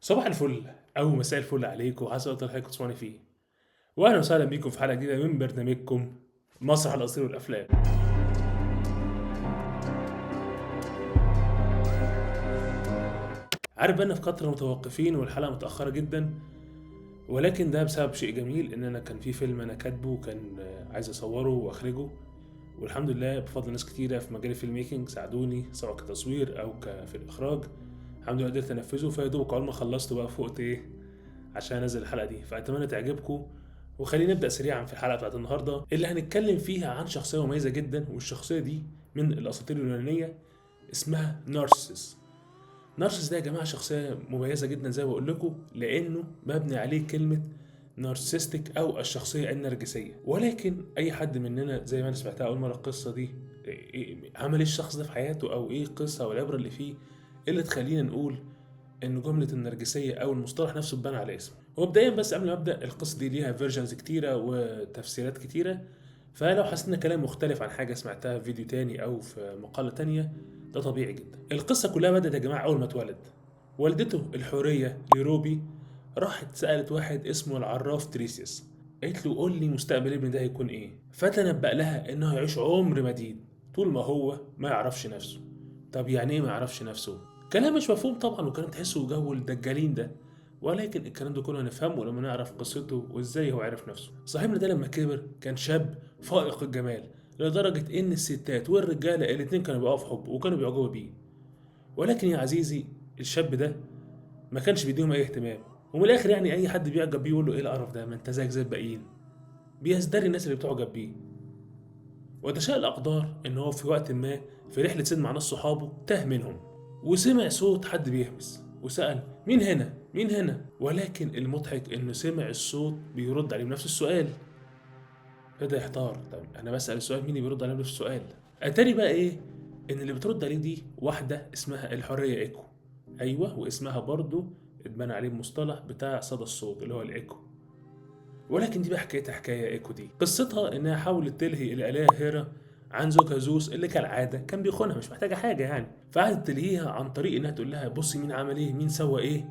صباح الفل أو مساء الفل عليكم حسب وقت الحلقة تسمعوني فيه، وأهلا وسهلا بيكم في حلقة جديدة من برنامجكم مسرح الأساطير والأفلام. عارف بقى إن في فترة متوقفين والحلقة متأخرة جدا، ولكن ده بسبب شيء جميل إن أنا كان في فيلم أنا كاتبه وكان عايز أصوره وأخرجه، والحمد لله بفضل ناس كتيرة في مجال الفيلم ميكنج ساعدوني سواء كتصوير أو في الإخراج. الحمد لله قدرت أنفذه، فيا دوبك أول ما خلصته بقى فوقت إيه عشان انزل الحلقه دي، فاتمنى تعجبكم. وخلينا نبدا سريعا في الحلقه بتاعت النهارده اللي هنتكلم فيها عن شخصيه مميزه جدا، والشخصيه دي من الاساطير اليونانيه اسمها نارسيس. نارسيس ده يا جماعه شخصيه مميزه جدا زي ما بقول لكم، لانه مبني عليه كلمه نارسيستيك او الشخصيه النرجسيه. ولكن اي حد مننا زي ما انا سمعتها اول مره القصه دي عمل ايه الشخص ده في حياته، او ايه القصه والعبره اللي فيه اللي تخلينا نقول ان جمله النرجسيه او المصطلح نفسه اتبنى على اسمه. ومبدئيا بس قبل ما ابدا، القصه دي ليها فيرجنز كتيره وتفسيرات كتيره، فلو حسيت ان كلام مختلف عن حاجه سمعتها في فيديو تاني او في مقاله تانيه ده طبيعي جدا. القصه كلها بدات يا جماعه اول ما اتولد. والدته الحوريه ليروبي راحت سالت واحد اسمه العراف تريسيس، قالت له قول لي مستقبل ابني ده هيكون ايه، فتنبأ لها انه هيعيش عمر مديد طول ما هو ما يعرفش نفسه. طب يعني ايه ما يعرفش نفسه؟ كلام مش مفهوم طبعا، وكلام تحسه جو الدجالين ده، ولكن الكلام ده كله هنفهمه لما نعرف قصته وازاي هو عرف نفسه. صاحبنا ده لما كبر كان شاب فائق الجمال، لدرجة ان الستات والرجالة الاتنين كانوا بيقعوا في حبه وكانوا بيعجبوا بيه. ولكن يا عزيزي الشاب ده ما كانش بيديهم اي اهتمام، ومن الاخر يعني اي حد بيعجب بيه يقول له ايه القرف ده، ما انت زيك زي الباقيين، بيزدري الناس اللي بتعجب بيه. وتشاء الأقدار إن هو في وقت ما في رحلة صيد مع ناس صحابه تاه منهم، وسمع صوت حد بيهمس وسأل مين هنا؟ مين هنا؟ ولكن المضحك إنه سمع الصوت بيرد عليه بنفس السؤال. بدأ يحتار، طب أنا بسأل السؤال مين اللي بيرد عليه بنفس السؤال؟ أتاري بقى إيه؟ إن اللي بترد عليه دي واحدة اسمها الحرية إيكو. أيوه، واسمها برضو اتبنى عليه المصطلح بتاع صدى الصوت اللي هو الإيكو. ولكن دي بقى حكايتها حكاية ايكو دي، قصتها انها حاولت تلهي الالهة هيرا عن زوجها زوس اللي كالعادة كان بيخونها، مش محتاجة حاجة يعني، فقعدت تلهيها عن طريق انها تقول لها بصي مين عمل ايه، مين سوى ايه.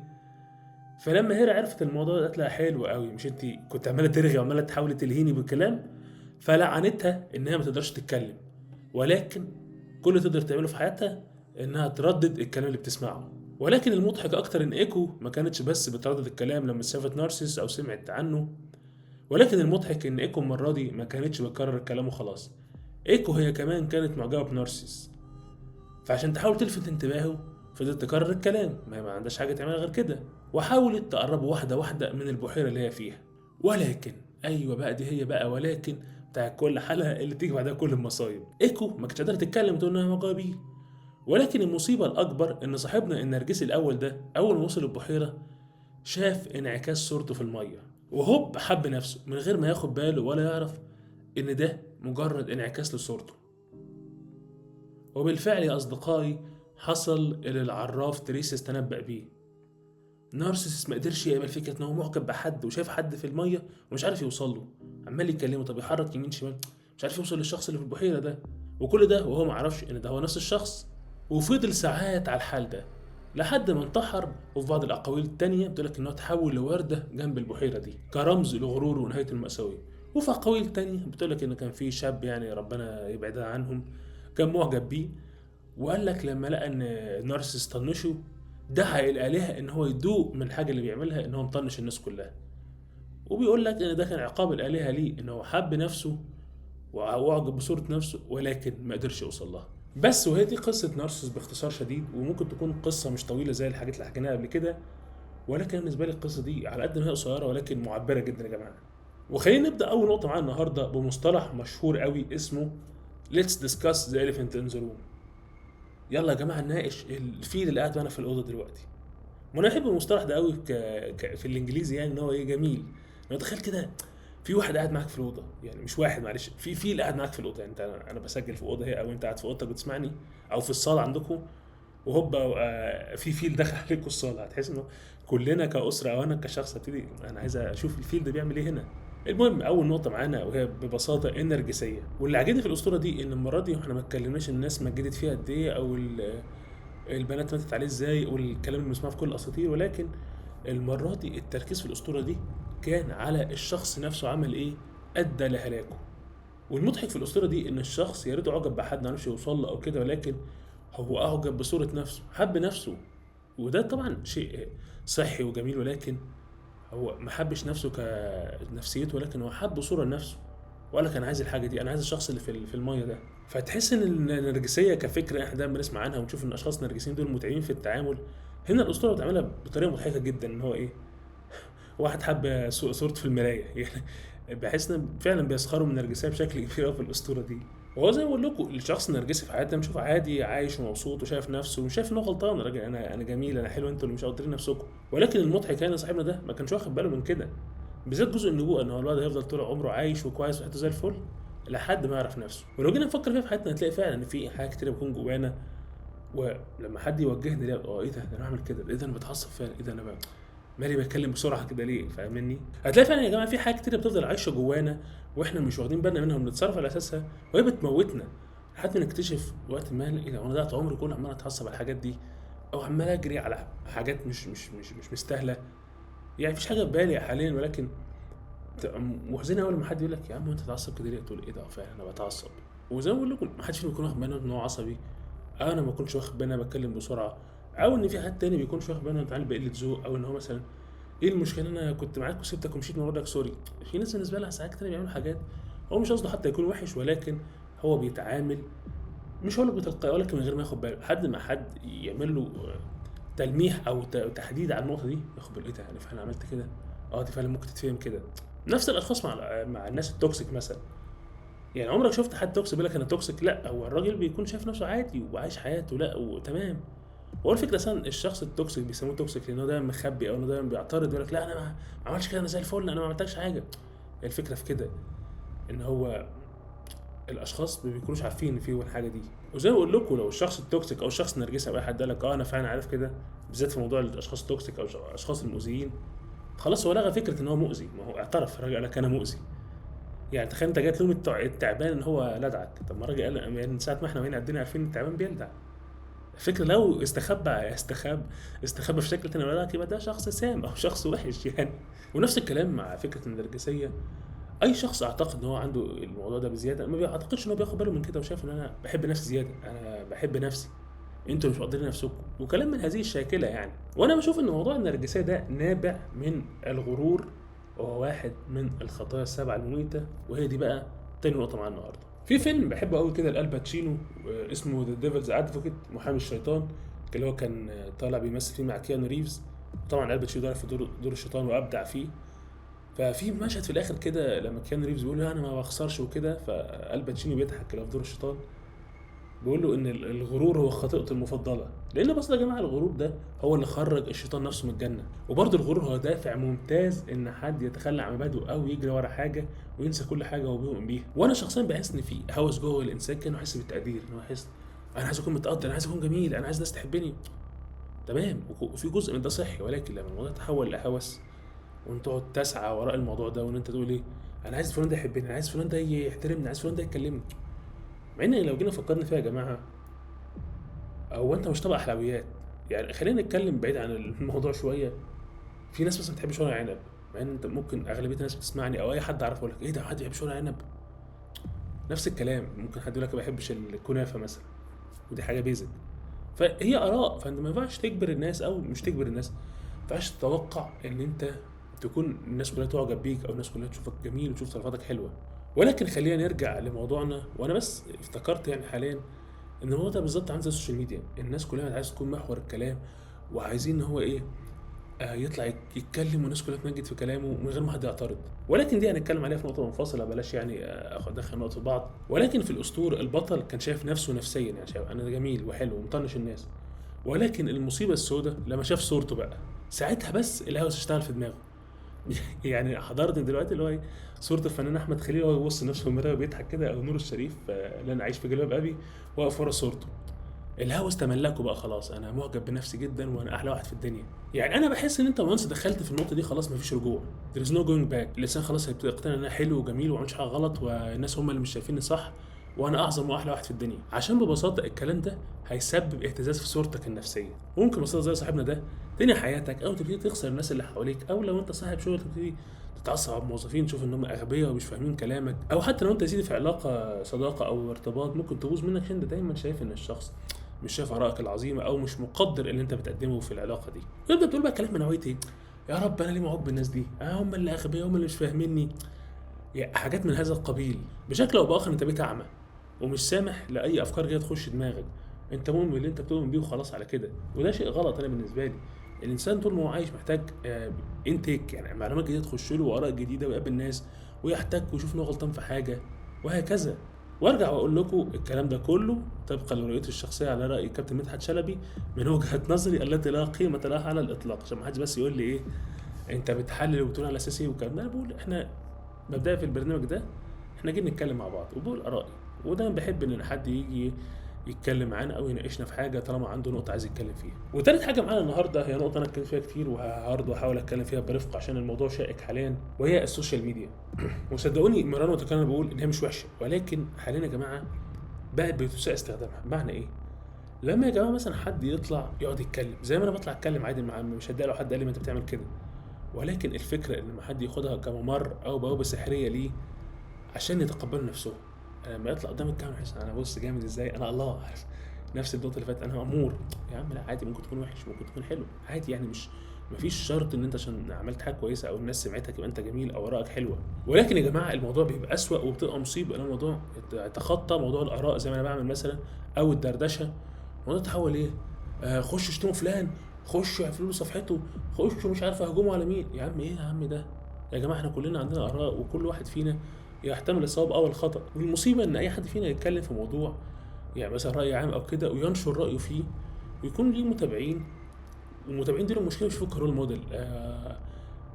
فلما هيرا عرفت الموضوع ده قالت لها حلو قوي، مش انت كنت عمالة ترغي وعمالة تحاولي تلهيني بالكلام؟ فلعنتها انها ما تقدرش تتكلم، ولكن كل اللي تقدر تعمله في حياتها انها تردد الكلام اللي بتسمعه. ولكن المضحك اكتر ان ايكو ما كانتش بس بتردد الكلام لما شافت نارسيس او سمعت عنه، ولكن المضحك ان ايكو المره دي ما كانتش بتكرر الكلام وخلاص. ايكو هي كمان كانت معجبه بنارسيس، فعشان تحاول تلفت انتباهه فضلت تكرر الكلام، ما هي ما عندهاش حاجه تعملها غير كده، وحاولت تقربه واحده واحده من البحيره اللي هي فيها. ولكن ايوه بقى دي هي بقى ولكن بتاع كل حلقه اللي تيجي بعدها كل المصايب، ايكو ما كانتش قادره تتكلم وتقول انها معجبه بيه. ولكن المصيبه الاكبر ان صاحبنا النرجسي الاول ده اول ما وصل البحيره شاف انعكاس صورته في الميه، وهوب حب نفسه من غير ما ياخد باله ولا يعرف ان ده مجرد انعكاس لصورته. وبالفعل يا اصدقائي حصل اللي العراف تريسيس تنبأ بيه. نارسيسس ما قدرش يقبل فكره ان هو معجب بحد وشايف حد في الميه ومش عارف يوصل له، عمال يكلمه طب يحرك يمين شمال مش عارف يوصل للشخص اللي في البحيره ده، وكل ده وهو ما عرفش ان ده هو نفس الشخص. وفضل ساعات على الحال ده لحد ما انتحر. وفي بعض الاقاويل التانية بتقولك انه تحول لوردة جنب البحيرة دي كرمز لغروره ونهاية المأساوية. وفي اقاويل تانية بتقولك ان كان في شاب يعني ربنا يبعدها عنهم كان معجب بيه، وقال لك لما لقى ان نارسيس طنشه دعا الآلهة ان هو يدوق من الحاجة اللي بيعملها ان هو مطنش الناس كلها. وبيقول لك ان ده كان عقاب الآلهة ليه، ان هو حب نفسه واعجب بصورة نفسه ولكن ما قدرش يوصل لها. بس وهي دي قصة نارسوس باختصار شديد، وممكن تكون قصة مش طويلة زي الحاجات اللي حكيناها قبل كده، ولكن بالنسبة لي القصة دي على قد ما هي قصيرة ولكن معبرة جدا يا جماعة. وخلينا نبدأ أول نقطة معانا النهاردة بمصطلح مشهور قوي اسمه Let's discuss the elephant in the room. يلا يا جماعة نناقش الفيل اللي قاعد معانا في الأوضة دلوقتي. وانا بحب المصطلح ده قوي في الانجليزي، يعني ان هو ايه جميل. لو تخيل كده في واحد قاعد معاك في الاوضه، يعني مش واحد معلش، في فيل قاعد معاك في الاوضه، يعني انت انا بسجل في اوضه هي او انت قاعد في اوضتك بتسمعني او في الصاله عندكم، وهوبا في فيل دخل عليكم الصاله، هتحس انه كلنا كاسره او انا كشخص هبتدي انا عايز اشوف الفيل ده بيعمل ايه هنا. المهم اول نقطه معانا وهي ببساطه النرجسيه، واللي عجبني في الاسطوره دي ان المره دي احنا ما اتكلمناش الناس مجدت فيها قد ايه او البنات ماتت عليه ازاي والكلام اللي بنسمعه في كل الاساطير، ولكن المره دي التركيز في الاسطوره دي كان على الشخص نفسه عمل ايه ادى لهلاكه. والمضحك في الاسطوره دي ان الشخص يا ريته اعجب بحد ما عرفش يوصل له او كده، ولكن هو اعجب بصوره نفسه، حب نفسه. وده طبعا شيء صحي وجميل، ولكن هو ما حبش نفسه كنفسيته، ولكن هو حب صوره لنفسه وقال لك انا عايز الحاجه دي، انا عايز الشخص اللي في الميه ده. فتحس ان النرجسيه كفكره احنا دايما بنسمع عنها ونشوف ان الاشخاص النرجسيين دول متعبين في التعامل. هنا الاسطوره بتعملها بطريقه مضحكه جدا، ان هو ايه، واحد حب صورته في المرايه يعني. بحس ان فعلا بيسخروا من النرجسيه بشكل كبير قوي في الاسطوره دي. وهو زي ما بقول لكم الشخص النرجسي في حياتنا بنشوفه عادي عايش ومبسوط وشايف نفسه ومش شايف ان هو غلطان، راجل انا جميل انا حلو، انتوا اللي مش قادرين نفسكم. ولكن المضحك هنا صاحبنا ده ما كانش واخد باله من كده، بالذات جزء النبوءه، ان هو الواد هيفضل طول عمره عايش وكويس وحياته زي الفل لحد ما يعرف نفسه. ولو جينا نفكر فيها في حياتنا هتلاقي فعلا ان في حاجات كتير بتكون جوانا، ولما حد يوجهني لا ايه ده انا بعمل كده، ايه ده انا بتعصب فعلا، ايه ده انا مالي بتكلم بسرعه كده ليه، فاهمني؟ هتلاقي فعلا يا جماعه في حاجات كتير بتفضل عايشه جوانا واحنا مش واخدين بالنا منها وبنتصرف على اساسها، وهي بتموتنا لحد ما نكتشف وقت ما ايه ده، وانا ضيعت عمري كله عمال اتعصب على الحاجات دي، او عمال اجري على حاجات مش مستاهله. يعني مفيش حاجه في بالي حاليا، ولكن بتبقى محزنه اول ما حد يقول لك يا عم انت بتتعصب كده ليه، تقول ايه ده فعلا انا بتعصب. وزي ما بقول لكم ما حدش فينا بيكون واخد باله ان هو عصبي، او انا ما اكونش واخد بالي انا بتكلم بسرعه، او ان في حد تاني بيكونش واخد باله انه بيتعامل بقله ذوق، او ان هو مثلا ايه المشكله انا كنت معاك وسبتك ومشيت من لك سوري. في ناس بالنسبه لها ساعات كتير بيعملوا حاجات هو مش قصده حتى يكون وحش، ولكن هو بيتعامل مش هقول لك بتلقائي ولكن من غير ما ياخد باله، لحد ما حد يعمل له تلميح او تحديد على النقطه دي ياخد باله، ايه ده انا فعلا عملت كده، اه دي فعلا ممكن تتفهم كده. نفس الاشخاص مع الناس التوكسيك مثلا. يعني عمرك شفت حد توكسيك بيقول لك انا توكسيك؟ لا، هو الراجل بيكون شايف نفسه عادي وعايش حياته لا وتمام. هو الفكره اصلا الشخص التوكسيك بيسموه توكسيك لانه دايما مخبي، او انه دايما بيعترض يقول لك لا انا ما عملتش كده، انا زي الفل، انا ما عملتش حاجه. الفكره في كده ان هو الاشخاص ما بيكونوش عارفين ان في الحاجه دي. وزي ما بقول لكم لو الشخص التوكسيك او الشخص النرجسي او اي حد قال لك اه انا فعلا عارف كده، بالذات في موضوع الاشخاص التوكسيك او الاشخاص المؤذيين، خلاص هو لغى فكره ان هو مؤذي، ما هو اعترف الراجل قال لك انا مؤذي. يعني تخيل انت جاي تلوم التعبان ان هو لدعك، طب ما الراجل قال من ساعه ما احنا هنا الدنيا عارفين ان التعبان بيلدع. الفكره لو استخبى في شكل تاني لدعك يبقى ده شخص سام او شخص وحش يعني. ونفس الكلام مع فكره النرجسيه، اي شخص اعتقد ان هو عنده الموضوع ده بزياده ما بيعتقدش ان هو بياخد باله من كده وشايف ان انا بحب نفسي زياده، انا بحب نفسي، انتوا مش مقدرين نفسكم، وكلام من هذه الشاكله يعني. وانا بشوف ان موضوع النرجسيه ده نابع من الغرور، وهو واحد من الخطايا السبع المميته، وهي دي بقى تاني نقطه معانا النهارده. في فيلم بحبه قوي كده الباتشينو، اسمه ذا ديفلز ادفوكيت، محامي الشيطان، اللي هو كان طالع بيمثل فيه مع كيانو ريفز. طبعا الباتشينو ده في دور الشيطان وابدع فيه. ففي مشهد في الاخر كده لما كيانو ريفز بيقول له انا ما بخسرش وكده، فالباتشينو بيضحك كده في دور الشيطان، بيقول له ان الغرور هو خطيئته المفضله، لان بس يا جماعه الغرور ده هو اللي خرج الشيطان نفسه من الجنه. وبرضه الغرور هو دافع ممتاز ان حد يتخلى عن مبادئه او يجري ورا حاجه وينسى كل حاجه هو بيؤمن بيها. وانا شخصيا بحس ان في هوس جوه الانسان كانه يحس بالتقدير، انه يحس انا عايز اكون متقدر، انا عايز اكون جميل، انا عايز الناس تحبني. تمام، وفي جزء من ده صحي، ولكن لما الموضوع تحول لهوس وانت تقعد تسعى وراء الموضوع ده، وان انت تقول ايه انا عايز فلان ده يحبني، انا عايز فلان ده يحترمني، عايز فلان ده يكلمني، مع ان لو جينا فكرنا فيها يا جماعه هو انت مش طبق حلويات. يعني خلينا نتكلم بعيد عن الموضوع شويه. في ناس مثلا ما بتحبش ورق عنب، مع ان انت ممكن اغلبيه الناس بتسمعني او اي حد اعرفه يقول لك ايه ده حد بيحبش ورق عنب. نفس الكلام ممكن حد يقول لك ما بحبش الكنافه مثلا، ودي حاجه بيزك. فهي اراء، فانت ما ينفعش تجبر الناس او مش تجبر الناس، ما ينفعش تتوقع ان انت تكون الناس كلها تعجب بيك او الناس كلها تشوفك جميل وتشوف تصرفاتك حلوه. ولكن خلينا نرجع لموضوعنا، وانا بس افتكرت يعني حاليا ان هو ده بالظبط عامل زي السوشيال ميديا، الناس كلها عايزه تكون محور الكلام، وعايزين ان هو ايه يطلع يتكلم والناس كلها تمجد في كلامه من غير ما حد يعترض. ولكن دي هنتكلم عليها في نقطه منفصله، بلاش يعني ادخل نقطه في بعض. ولكن في الاسطور البطل كان شايف نفسه نفسيا، يعني شايف انا جميل وحلو ومطنش الناس، ولكن المصيبه السوداء لما شاف صورته بقى، ساعتها بس الهوس اشتغل في دماغه. يعني حضرتني دلوقتي اللي هو ايه، صورة الفنان احمد خليل وهو بيبص لنفسه في المرايه وبيضحك كده، او نور الشريف اللي انا عايش في جلباب ابي واقف ورا صورته، الهوس تملكه بقى خلاص، انا معجب بنفسي جدا وانا احلى واحد في الدنيا. يعني انا بحس ان انت وانس دخلت في النقطه دي خلاص مفيش رجوع، there is no going back. الانسان خلاص هيبتدي يقتنع ان انا حلو وجميل وما عملتش حاجه غلط، والناس هم اللي مش شايفيني صح، وانا اعظم واحلى واحد في الدنيا، عشان ببساطه الكلام ده هيسبب اهتزاز في صورتك النفسيه. ممكن ببساطه زي صاحبنا ده تنهي حياتك، او تبتدي تخسر الناس اللي حواليك، او لو انت صاحب شغل تبتدي تتعصب على الموظفين، تشوف ان هم اغبياء ومش فاهمين كلامك، او حتى لو انت يا سيدي في علاقه صداقه او ارتباط ممكن تبوظ منك عشان انت دايما شايف ان الشخص مش شايف ارائك العظيمه، او مش مقدر اللي انت بتقدمه في العلاقه دي. تبدا تقول بقى كلام من نوعيه ايه، يا رب انا ليه موعود بالناس دي، هم اللي اغبياء، هم اللي مش فاهميني، يعني حاجات من هذا القبيل. بشكل او باخر انت بقيت اعمى ومش سامح لاي افكار جايه تخش دماغك، انت مؤمن باللي انت بتؤمن بيه وخلاص على كده، وده شيء غلط. انا بالنسبه لي الانسان طول ما هو عايش محتاج انتيك، يعني معلومات جديده تخش له واراء جديده ويقابل ناس ويحتك ويشوف انه غلطان في حاجه وهكذا. وارجع واقول لكم الكلام ده كله طبقا لرؤيتي الشخصيه على راي كابتن مدحت شلبي من وجهه نظري التي لا قيمه لها على الاطلاق، عشان ما حدش بس يقول لي ايه انت بتحلل وبتقول على اساس ايه والكلام ده. انا بقول احنا مبدئيا في البرنامج ده احنا جايين نتكلم مع بعض وبقول ارائي، ودايما بحب ان حد يجي يتكلم معانا او يناقشنا في حاجه طالما عنده نقطه عايز يتكلم فيها. وتالت حاجه معانا النهارده هي نقطه انا اتكلم فيها كتير وهرضى احاول اتكلم فيها برفق عشان الموضوع شائك حاليا، وهي السوشيال ميديا. وصدقوني مرارا وتكرارا بقول ان هي مش وحشه، ولكن حاليا يا جماعه بقت بتساء استخدامها. بمعنى ايه؟ لما يا جماعه مثلا حد يطلع يقعد يتكلم زي ما انا بطلع اتكلم عادي مع مش هتضايق لو حد قال لي ما انت بتعمل كده، ولكن الفكره ان لما حد ياخدها كممر او بوابه سحريه ليه عشان يتقبلوا نفسهم، لما يطلع قدام الكاميرا يحس انا بص جامد ازاي، انا الله عارف نفس النقطه اللي فاتت، انا امور. يا عم لا عادي، ممكن تكون وحش ممكن تكون حلو عادي، يعني مش مفيش شرط ان انت عشان عملت حاجه كويسه او الناس سمعتك يبقى انت جميل او ارائك حلوه. ولكن يا جماعه الموضوع بيبقى اسوأ وبتبقى مصيبه لما الموضوع يتخطى موضوع الاراء زي ما انا بعمل مثلا او الدردشه. الموضوع تحول ايه، خش اشتموا فلان، خش اقفلوا له صفحته، خشوا مش عارف اهجموا على مين. يا عم ايه يا عم ده، يا جماعه احنا كلنا عندنا اراء وكل واحد فينا يحتمل الصواب او الخطا. والمصيبه ان اي حد فينا يتكلم في موضوع يعني مثلا راي عام او كده وينشر رايه فيه ويكون ليه متابعين، والمتابعين دول المشكله مش فكر رول موديل،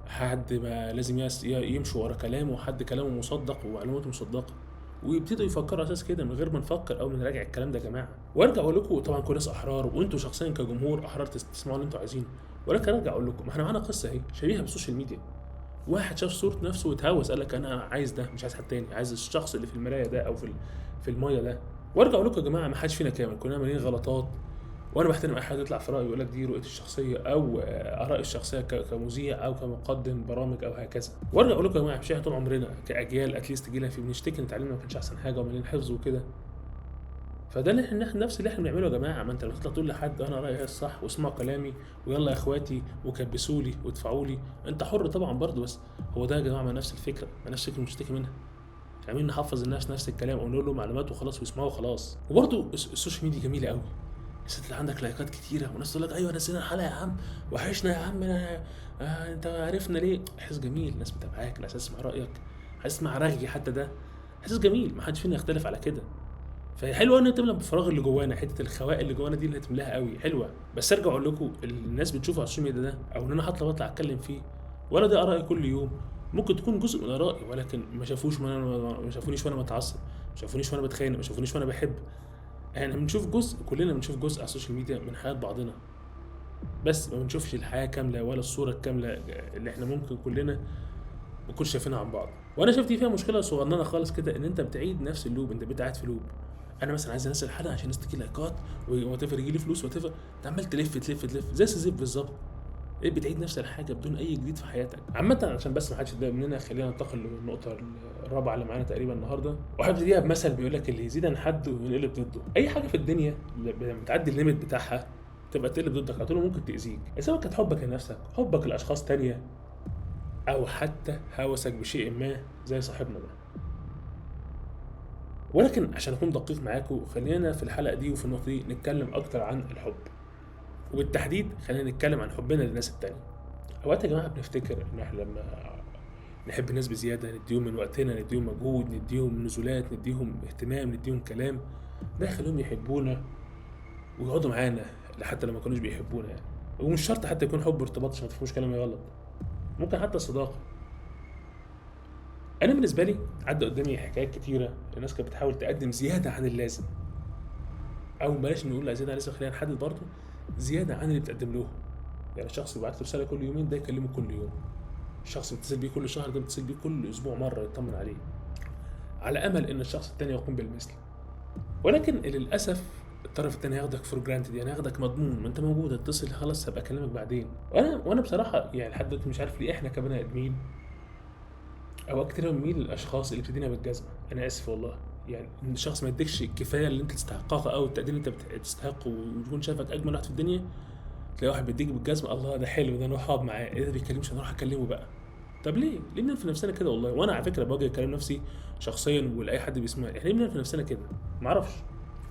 حد ما لازم يمشوا ورا كلامه وحد كلامه مصدق ومعلوماته مصدقه، ويبتدوا يفكروا اساس كده من غير ما نفكر او نراجع الكلام ده يا جماعه. وارجع اقول لكم طبعا كل ناس احرار وانتوا شخصيا كجمهور احرار تسمعوا اللي انتوا عايزينه، ولكن ارجع اقول لكم ما احنا معانا قصه اهي شبيهه بالسوشيال ميديا. واحد شاف صورة نفسه واتهوس قال لك انا عايز ده، مش عايز حد تاني، عايز الشخص اللي في المرايه ده او في الميه ده. وارجع اقول لكم يا جماعه ما حدش فينا كامل، كلنا عاملين غلطات، وانا بحترم اي حد يطلع في رايه يقول لك دي رؤيتي الشخصيه او ارائي الشخصيه كمذيع او كمقدم برامج او هكذا. وارجع اقول لكم يا جماعه مش احنا طول عمرنا كاجيال اتليست جينا في بنشتكي ان تعليمنا ما كانش احسن حاجه ومليان حفظ وكده. فده اللي احنا نفس اللي احنا بنعمله يا جماعه. ما انت لما تطلع تقول لحد انا رايي هي الصح واسمعوا كلامي ويلا يا اخواتي وكبسوا لي وادفعوا لي، انت حر طبعا برضه، بس هو ده يا جماعه ما نفس الفكره، ما نفس الفكره بنشتكي منها. عايزين نحفظ الناس نفس الكلام او نقول له معلومات وخلاص ويسمعوا وخلاص. وبرضه السوشيال ميديا جميله قوي، بس اللي عندك لايكات كتيره وناس تقول لك ايوه نزلنا الحلقه يا عم وحشنا يا عم انت عرفنا ليه، احساس جميل، ناس متابعاك، ناس تسمع رايك، عايز تسمع رغي، حتى ده احساس جميل ما حدش فينا يختلف على كده. فهي حلوه ان تملى بالفراغ اللي جوانا، حته الخواء اللي جوانا دي اللي هتملاها قوي حلوه. بس ارجع اقول لكم الناس بتشوفه على السوشيال ميديا ده او ان انا حتى بطلع اتكلم فيه ولا ده ارائي كل يوم، ممكن تكون جزء من ارائي، ولكن ما شافونيش وانا متعصب، ما شافونيش وانا بتخانق، ما شافونيش وانا بحب. احنا بنشوف جزء، كلنا بنشوف جزء على السوشيال ميديا من حياه بعضنا، بس ما بنشوفش الحياه كامله ولا الصوره الكامله اللي احنا ممكن كلنا ما نكونش شايفينها عن بعض. وانا شفت فيها مشكله صغننه خالص كده، ان انت بتعيد نفس اللوب، انت بقيت قاعد في لوب. انا مثلا عايز انزل حلقه عشان الناس تجي لايكات وتفر يجي لي فلوس وتفر، انت عمال تلف زي السيزيف بالظبط، ايه بتعيد نفس الحاجه بدون اي جديد في حياتك. عامه عشان بس ما حدش يتضايق مننا خلينا ننتقل للنقطه الرابعه اللي معانا تقريبا النهارده، وحابب ابتديها بمثل بيقول لك اللي يزيد عن حد وينقلب ضده. اي حاجه في الدنيا لما بتعدي الليميت بتاعها تبقى تقلب ضدك على طول وممكن تاذيك، سواء كانت حبك لنفسك، حبك لاشخاص تانية، او حتى هوسك بشيء ما زي صاحبنا ده. ولكن عشان اكون دقيق معاكم خلينا في الحلقه دي وفي النقطه دي نتكلم اكتر عن الحب، وبالتحديد خلينا نتكلم عن حبنا للناس التانية. اوقات يا جماعه بنفتكر ان احنا لما نحب الناس بزياده نديهم من وقتنا، نديهم مجهود، نديهم نزولات، نديهم اهتمام، نديهم كلام، ده يخليهم يحبونا ويقعدوا معانا حتى لما كانوش بيحبونا يعني. ومش شرط حتى يكون حب ارتباط عشان ما تفهموش كلامي غلط، ممكن حتى صداقه. انا بالنسبه لي عدى قدامي حكايات كتيره الناس كانت بتحاول تقدم زياده عن اللازم، او بلاش نقول لا زياده عن اللازم، خلينا نحدد برضه زياده عن اللي بتقدم له. يعني الشخص اللي بيبعت له رساله كل يومين ده يكلمه كل يوم، الشخص اللي بيتصل بيه كل شهر ده بيتصل بيه كل اسبوع مره يطمن عليه، على امل ان الشخص التاني يقوم بالمثل. ولكن للاسف الطرف التاني هياخدك فور جرانتد، يعني هياخدك مضمون، ما انت موجود، اتصل خلاص هبقى اكلمك بعدين. وانا بصراحه يعني لحد دلوقتي مش عارف ليه احنا كبني ادمين اوقات كتير بنميل للاشخاص اللي بتدينا بالجزمه. انا اسف والله، يعني ان الشخص ما يديكش الكفايه اللي انت تستحقها او التقدير اللي انت تستحقه ويكون شايفك اجمل واحد في الدنيا، تلاقي واحد بيديك بالجزمه، الله ده حلو، ده نروح اقعد معاه، ايه ده بيكلمش، انا اروح اكلمه بقى. طب ليه بنعمل في نفسنا كده والله؟ وانا على فكره بواجه كلام نفسي شخصيا ولاي حد بيسمعني، احنا ليه بنعمل في نفسنا كده؟ معرفش.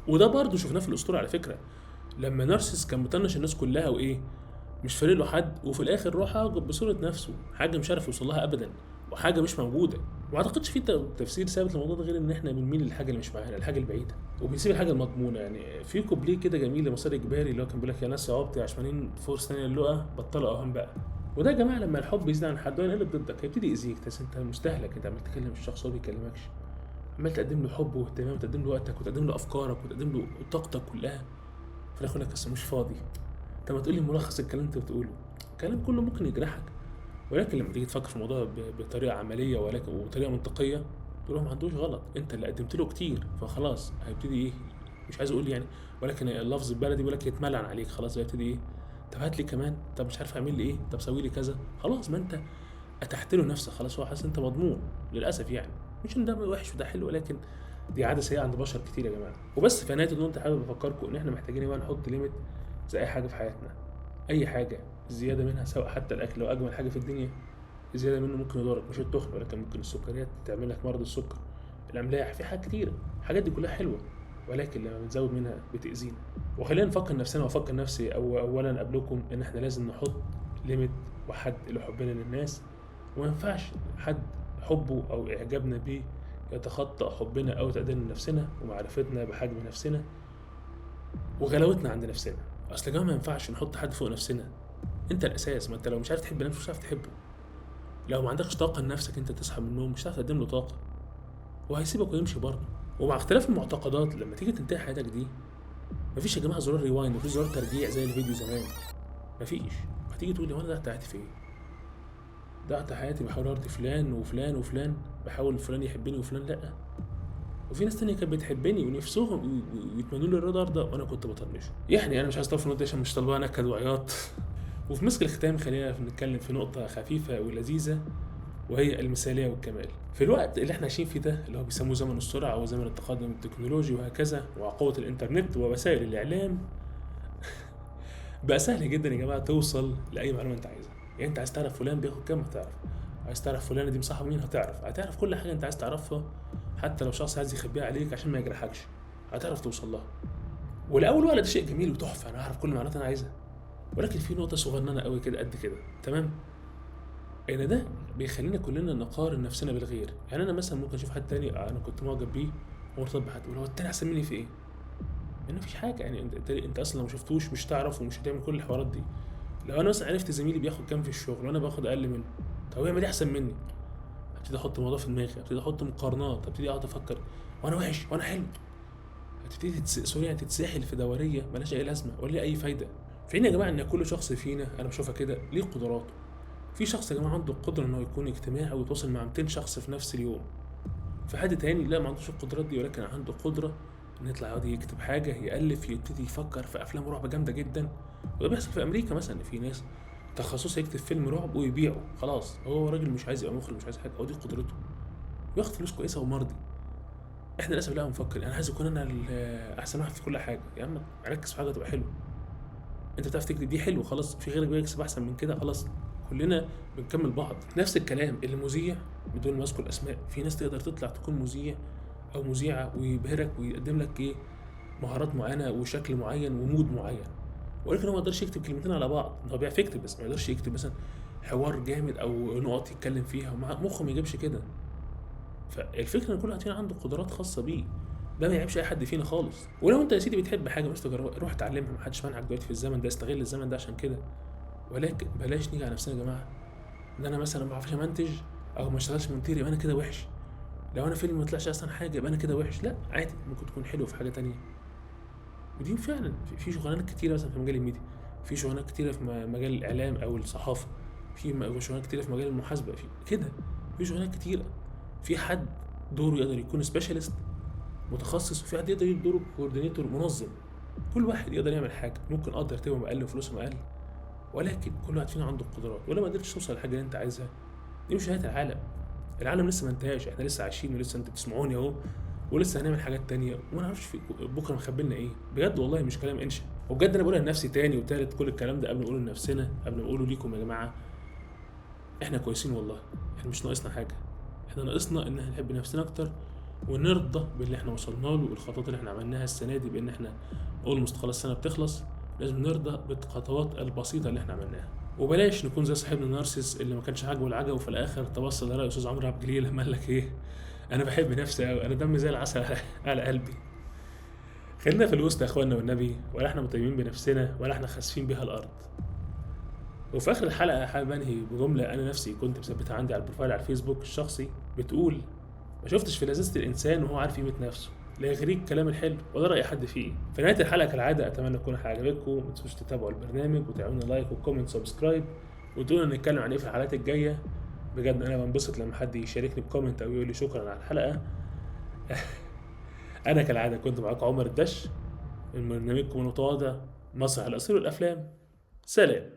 وده برضه شفناه في الاسطوره على فكره، لما نارسيس كان مطنش الناس كلها وايه، مش فارق له حد، وفي الاخر راح بصوره نفسه حاجه مش عارف يوصل لها ابدا وحاجه مش موجوده. ما اعتقدش في تفسير ثابت للموضوع ده غير ان احنا بنميل للحاجه اللي مش معانا، الحاجه البعيده، وبنسيب الحاجه المضمونه. يعني في كوبليه كده جميل لمسار اجباري اللي هو كان بيقول لك يا ناس صعبتي عشمانين فرصه ثانيه اللقا بطلوا اوهام بقى. وده يا جماعه لما الحب يزيد عن حد وينقلب ضدك هيبتدي يأذيك، تحس انت مستهلك، انت عمال تكلم الشخص وهو بيكلمكش، عمال تقدم له حب واهتمام وتقدم له وقتك وتقدم له افكارك وتقدم له طاقتك كلها، في الاخر لك اصل مش فاضي. طب ما تقول لي ملخص الكلام اللي انت بتقوله، الكلام كله ممكن يجرحك، ولكن لما تيجي تفكر في الموضوع بطريقه عمليه ولكن وطريقه منطقيه، تقول له ما عندوش غلط، انت اللي قدمت له كتير، فخلاص هيبتدي ايه، مش عايز اقول يعني، ولكن اللفظ البلدي بيقول لك يتملعن عليك، خلاص هيبتدي ايه، طب هات لي كمان، طب مش عارف اعمل لي ايه، طب سوي لي كذا، خلاص ما انت اتحت له نفسك، خلاص هو حاسس انت مضمون للاسف يعني. مش ان ده وحش وده حلو، ولكن دي عاده سيئه عند بشر كتير يا جماعه. وبس في نهايه النقطه حابب افكركم ان احنا محتاجين بقى نحط ليميت زي اي حاجه في حياتنا. اي حاجه زياده منها سواء حتى الاكل لو اجمل حاجه في الدنيا، زياده منه ممكن يضرك، مش التخن ولكن ممكن السكريات تعمل لك مرض السكر، الاملاح، في حاجات كتيره، الحاجات دي كلها حلوه، ولكن لما بنزود منها بتاذينا. وخلينا نفكر نفسنا وافكر نفسي او اولا قبلكم ان احنا لازم نحط ليميت وحد لحبنا للناس، وما ينفعش حد حبه او اعجابنا بيه يتخطى حبنا او تقديرنا لنفسنا ومعرفتنا بحجم نفسنا وغلاوتنا عند نفسنا. اصل يا جماعه ما ينفعش نحط حد فوق نفسنا، انت الاساس، ما انت لو مش عارف تحب نفسك مش هتعرف تحبه، لو ما عندكش طاقه لنفسك انت تصحى من النوم مش هتعرف تقدم له طاقه، وهيسيبك ويمشي برضه. ومع اختلاف المعتقدات لما تيجي تنتهي حياتك دي، مفيش يا جماعه زرار ريوايند، مفيش زرار ترجيع زي الفيديو زمان، مفيش. هتيجي تقول لي وانا ضيعت حياتي في ايه؟ ضيعت حياتي بحاول ارضي فلان وفلان وفلان، بحاول فلان يحبني وفلان لا، وفي ناس تانية كانت بتحبني ونفسهم ويتمنوا لي الرضا ده وانا كنت بطنشه. يعني انا مش عايز اطول في النقطه عشان مش طالبها نكد وعياط. وفي مسك الختام خلينا نتكلم في نقطه خفيفه ولذيذه، وهي المثاليه والكمال. في الوقت اللي احنا عايشين فيه ده اللي هو بيسموه زمن السرعه وزمن التقدم التكنولوجي وهكذا وقوه الانترنت ووسائل الاعلام، بقى سهل جدا يا جماعه توصل لاي معلومه انت عايزها. يعني انت عايز تعرف فلان بياخد كام هتعرف، عايز تعرف فلانه دي مصاحبه مين هتعرف كل حاجه انت عايز تعرفها، حتى لو شخص عايز يخبيها عليك عشان ما يجرحكش هتعرف توصل لها. ولاول وهله ده شيء جميل وتحفه، انا اعرف كل المعلومات انا عايزها، ولكن في نقطه صغننه قوي كده قد كده، تمام، ان ده بيخلينا كلنا نقارن نفسنا بالغير. يعني انا مثلا ممكن اشوف حد تاني انا كنت معجب بيه ومرتبط بحد، ولو التاني احسن مني في ايه؟ يعني مفيش حاجه، يعني انت اصلا لو ما شفتوش مش تعرف ومش هتعمل كل الحوارات دي. لو انا مثلا عرفت زميلي بياخد كام في الشغل وانا باخد اقل منه، طب هو يعمل ايه احسن مني؟ ابتدي احط الموضوع في دماغي، ابتدي احط مقارنات، ابتدي اقعد افكر وانا وحش وانا حلو، هتبتدي سوري يعني تتساحل في دوريه ملهاش اي لازمه ولا ليها اي فايده. في حين يا جماعه ان كل شخص فينا انا بشوفها كده ليه قدراته. في شخص يا جماعه عنده القدره انه يكون اجتماعي ويتواصل مع 200 شخص في نفس اليوم، في حد تاني لا ما عندوش القدرات دي ولكن عنده قدره انه يطلع يقعد يكتب حاجه يالف يبتدي يفكر في افلام رعب جامده جدا. وده بيحصل في امريكا مثلا، في ناس تخصصه يكتب فيلم رعب ويبيعه، خلاص هو راجل مش عايز يبقى مخرج مش عايز حاجه، هو دي قدرته، وياخد فلوس كويسه ومرضي. احنا للاسف لا بنفكر انا عايز اكون انا احسن واحد في كل حاجه، يا عم ركز في حاجه تبقى حلوه، انت بتعرف تكتب دي حلو خلاص، في غيرك بيكسب احسن من كده خلاص، كلنا بنكمل بعض. نفس الكلام اللي مذيع بدون ما اذكر اسماء، في ناس تقدر تطلع تكون مذيع او مذيعه ويبهرك ويقدم لك ايه مهارات معينه وشكل معين ومود معين، ولكن هو ما يقدرش يكتب كلمتين على بعض، هو بيعرف يكتب بس ما يقدرش يكتب مثلا حوار جامد او نقط يتكلم فيها، مخه ما يجيبش كده. فالفكره ان كل واحد فينا عنده قدرات خاصه بيه، ده ما يعيبش اي حد فينا خالص. ولو انت يا سيدي بتحب حاجه مش تجربها روح اتعلمها، محدش منعك دلوقتي في الزمن ده، استغل الزمن ده عشان كده. ولكن بلاش نيجي على نفسنا يا جماعه ان انا مثلا ما بعرفش منتج او ما اشتغلش مونتير يبقى انا كده وحش، لو انا فيلم ما طلعش احسن حاجه يبقى انا كده وحش، لا عادي ممكن تكون حلو في حاجه تانية. ودي فعلا في شغلانات كتيره مثلا في مجال الميديا، في شغلانات كتيره في مجال الاعلام او الصحافه، في شغلانات كتيره في مجال المحاسبه، في كده في شغلانات كتيره. في حد دوره يقدر يكون سبيشالست متخصص، وفي حد يقدر يدي دوره كوردينيتور منظم. كل واحد يقدر يعمل حاجه، ممكن ترتيبهم اقل وفلوسهم اقل، ولكن كل واحد فينا عنده القدرات. ولو ما قدرتش توصل للحاجه اللي انت عايزها، دي مش نهايه العالم. العالم لسه ما انتهاش، احنا لسه عايشين، ولسه انت بتسمعوني اهو، ولسه هنعمل حاجات تانية، وما نعرفش في بكره مخبي لنا ايه. بجد والله مش كلام انشا، وبجد انا بقولها لنفسي تاني وتالت. كل الكلام ده قبل ما اقوله لنفسنا، قبل ما اقوله ليكم يا جماعه، احنا كويسين والله. احنا مش ناقصنا حاجه، احنا ناقصنا ان احنا نحب نفسنا اكتر، ونرضى باللي احنا وصلنا له والخطوات اللي احنا عملناها السنه دي. بان احنا اولموست خلاص السنه بتخلص، لازم نرضى بالخطوات البسيطه اللي احنا عملناها، وبلاش نكون زي صاحبنا النارسيس اللي ما كانش عاجبه العجب، وفي الاخر توصل لراي استاذ عمرو عبد الجليل لما قال لك ايه: انا بحب نفسي قوي، انا دمي زي العسل على قلبي. خلينا في الوسط يا اخوانا والنبي، ولا احنا مطيبين بنفسنا ولا احنا خاسفين بيها الارض. وفي اخر الحلقه حابب انهي بجمله انا نفسي كنت مثبتها عندي على البروفايل على الفيسبوك الشخصي، بتقول: ما شفتش في لذيذه الانسان وهو عارف قيمه نفسه، لا يغريك الكلام الحلو ولا راي حد فيه. في نهايه الحلقه كالعاده اتمنى تكون الحلقه عجبتكم، ما تنسوش تتابعوا البرنامج وتعملوا لايك وكومنت سبسكرايب، وتقولوا نتكلم عن ايه في الحلقات الجايه. بجد انا بنبسط لما حد يشاركني بكومنت او يقول لي شكرا على الحلقه. انا كالعاده كنت معاكم عمر الدش من برنامجكم المتواضع مسرح الاسئله والافلام. سلام.